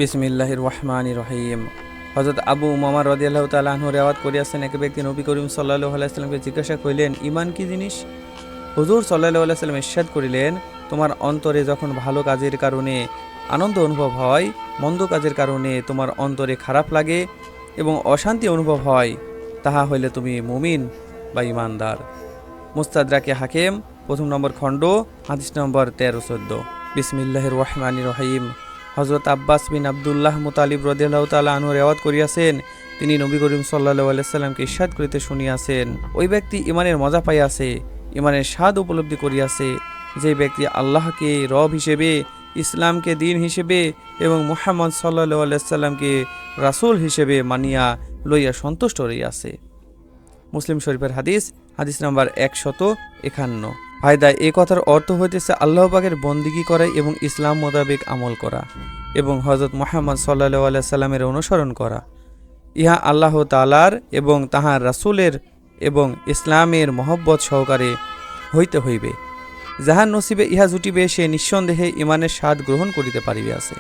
বিসমিল্লাহির রহমানির রহিম। হযরত আবু উমামা রাদিয়াল্লাহু তাআলা আনহু রিওয়ায়াত করিয়াছেন, এক ব্যক্তি নবী করিম সাল্লাল্লাহু আলাইহি ওয়াসাল্লামকে জিজ্ঞাসা করিলেন, ঈমান কি জিনিস? হুজুর সাল্লাল্লাহু আলাইহি ওয়াসাল্লাম ইরশাদ করিলেন, তোমার অন্তরে যখন ভালো কাজের কারণে আনন্দ অনুভব হয়, মন্দ কাজের কারণে তোমার অন্তরে খারাপ লাগে এবং অশান্তি অনুভব হয়, তাহা হইলে তুমি মুমিন বা ঈমানদার। মুস্তাদরাকে হাকিম, প্রথম নম্বর খণ্ড, হাদিস নম্বর 13-14। বিসমিল্লাহির রহমানির রহিম। হযরত আব্বাস বিন আব্দুল্লাহ মুতালিব রাদিয়াল্লাহু তাআলা আনহু রিওয়ায়াত করিয়াছেন, তিনি নবী করিম সাল্লাল্লাহু আলাইহি ওয়াসাল্লামকে ইরশাদ করিতে শুনিয়াছেন, ওই ব্যক্তি ঈমানের মজা পাইয়াছে, ঈমানের স্বাদ উপলব্ধি করিয়াছে, যে ব্যক্তি আল্লাহকে রব হিসেবে, ইসলামকে দ্বীন হিসেবে এবং মুহাম্মদ সাল্লাল্লাহু আলাইহি ওয়াসাল্লামকে রাসূল হিসেবে মানিয়া লইয়া সন্তুষ্ট রহিয়াছে। মুসলিম শরীফের হাদিস, হাদিস নাম্বার 151। ফায়দা, এই কথার অর্থ হইতেছে আল্লাহ পাকের বন্দিগি করা এবং ইসলাম মোতাবেক আমল করা এবং হযরত মুহাম্মদ সাল্লাল্লাহু আলাইহি সাল্লামের অনুসরণ করা। ইহা আল্লাহ তাআলার এবং তাহার রাসূলের এবং ইসলামের মহব্বত সহকারে হইতে হইবে। যাহার নসিবে ইহা জুটিবে, সে নিঃসন্দেহে ঈমানের স্বাদ গ্রহণ করিতে পারিবে আছে।